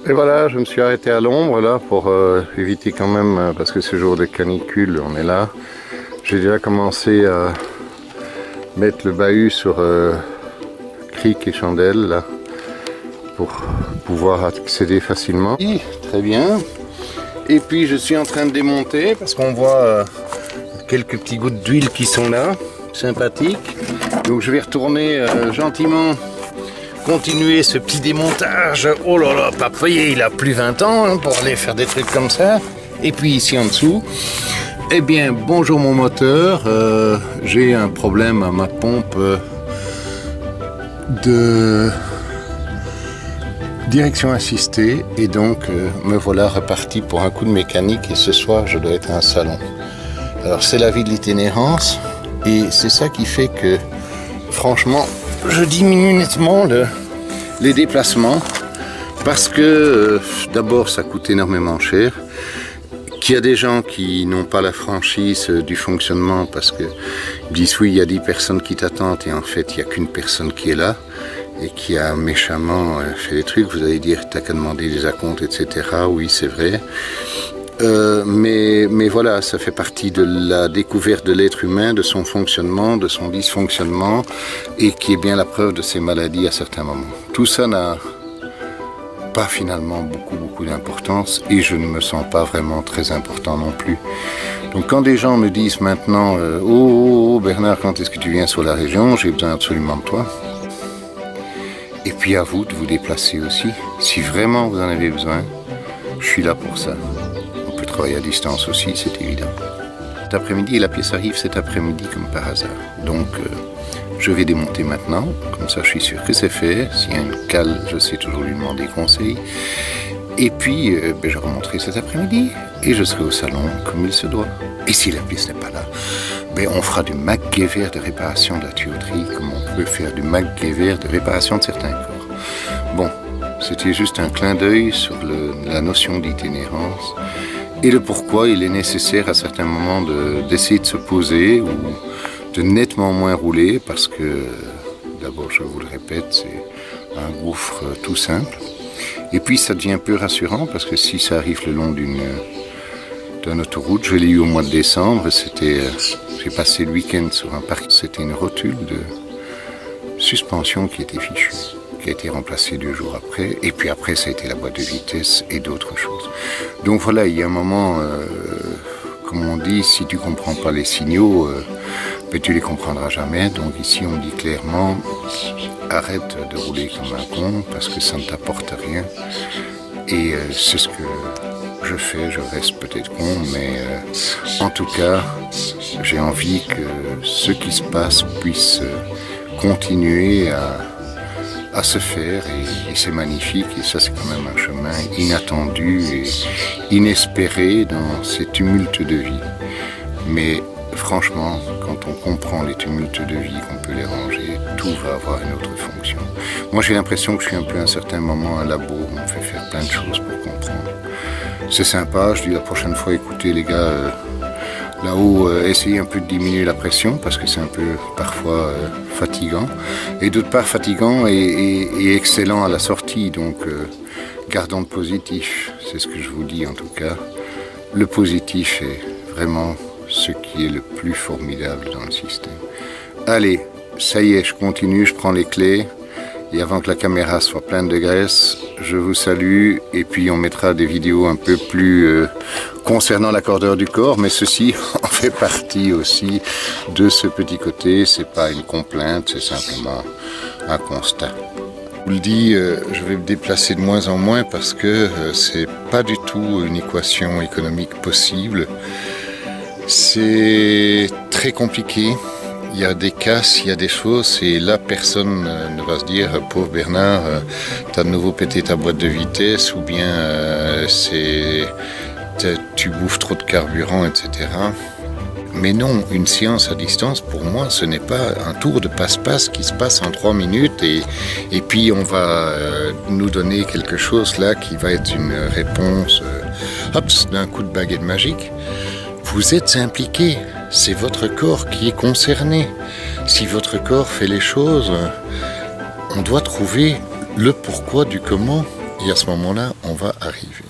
Et voilà, je me suis arrêté à l'ombre là pour éviter quand même, parce que ce jour de canicule, on est là. J'ai déjà commencé à mettre le bahut sur cric et chandelle là, pour pouvoir accéder facilement. Très bien. Et puis je suis en train de démonter parce qu'on voit quelques petits gouttes d'huile qui sont là, sympathiques. Donc je vais retourner gentiment continuer ce petit démontage. Oh là là, Papayé, il a plus 20 ans hein, pour aller faire des trucs comme ça. Et puis ici en dessous, eh bien, bonjour mon moteur. J'ai un problème à ma pompe de direction assistée. Et donc, me voilà reparti pour un coup de mécanique. Et ce soir, je dois être à un salon. Alors, c'est la vie de l'itinérance. Et c'est ça qui fait que, franchement, je diminue nettement les déplacements parce que d'abord ça coûte énormément cher, qu'il y a des gens qui n'ont pas la franchise du fonctionnement parce qu'ils disent oui il y a 10 personnes qui t'attendent et en fait il n'y a qu'une personne qui est là et qui a méchamment fait des trucs. Vous allez dire t'as qu'à demander des acomptes etc. Oui c'est vrai. Mais voilà, ça fait partie de la découverte de l'être humain, de son fonctionnement, de son dysfonctionnement, et qui est bien la preuve de ses maladies à certains moments. Tout ça n'a pas finalement beaucoup d'importance, et je ne me sens pas vraiment très important non plus. Donc quand des gens me disent maintenant oh Bernard, quand est-ce que tu viens sur la région? J'ai besoin absolument de toi. Et puis à vous de vous déplacer aussi, si vraiment vous en avez besoin, je suis là pour ça. Travailler à distance aussi, c'est évident. Cet après-midi, la pièce arrive cet après-midi comme par hasard. Donc, je vais démonter maintenant. Comme ça, je suis sûr que c'est fait. S'il y a une cale, je sais toujours lui demander conseil. Et puis, je remonterai cet après-midi et je serai au salon comme il se doit. Et si la pièce n'est pas là, on fera du MacGyver de réparation de la tuyauterie, comme on peut faire du MacGyver de réparation de certains corps. Bon, c'était juste un clin d'œil sur la notion d'itinérance. Et le pourquoi il est nécessaire à certains moments d'essayer de se poser ou de nettement moins rouler parce que, d'abord je vous le répète, c'est un gouffre tout simple. Et puis ça devient peu rassurant parce que si ça arrive le long d'une autoroute, je l'ai eu au mois de décembre, j'ai passé le week-end sur un parc, c'était une rotule de suspension qui était fichue, qui a été remplacée 2 jours après, et puis après ça a été la boîte de vitesse et d'autres choses. Donc voilà, il y a un moment, comme on dit, si tu ne comprends pas les signaux, tu les comprendras jamais. Donc ici on dit clairement, arrête de rouler comme un con, parce que ça ne t'apporte rien. Et c'est ce que je fais, je reste peut-être con, mais en tout cas, j'ai envie que ce qui se passe puisse continuer à se faire et c'est magnifique et ça c'est quand même un chemin inattendu et inespéré dans ces tumultes de vie. Mais franchement, quand on comprend les tumultes de vie, qu'on peut les ranger, tout va avoir une autre fonction. Moi j'ai l'impression que je suis un peu à un certain moment un labo où on me fait faire plein de choses pour comprendre. C'est sympa, je dis la prochaine fois, écoutez les gars, là-haut, essayez un peu de diminuer la pression parce que c'est un peu parfois fatigant. Et d'autre part fatigant et excellent à la sortie. Donc gardons le positif, c'est ce que je vous dis en tout cas. Le positif est vraiment ce qui est le plus formidable dans le système. Allez, ça y est, je continue, je prends les clés. Et avant que la caméra soit pleine de graisse, je vous salue et puis on mettra des vidéos un peu plus concernant l'accordeur du corps, mais ceci en fait partie aussi de ce petit côté. C'est pas une complainte, c'est simplement un constat. Je vous le dis, je vais me déplacer de moins en moins parce que c'est pas du tout une équation économique possible. C'est très compliqué. Il y a des casses, il y a des choses, et là personne ne va se dire « Pauvre Bernard, t'as de nouveau pété ta boîte de vitesse » ou bien tu bouffes trop de carburant, etc. Mais non, une séance à distance, pour moi, ce n'est pas un tour de passe-passe qui se passe en 3 minutes et puis on va nous donner quelque chose là qui va être une réponse d'un coup de baguette magique. Vous êtes impliqué. C'est votre corps qui est concerné. Si votre corps fait les choses, on doit trouver le pourquoi du comment Et à ce moment-là, on va arriver.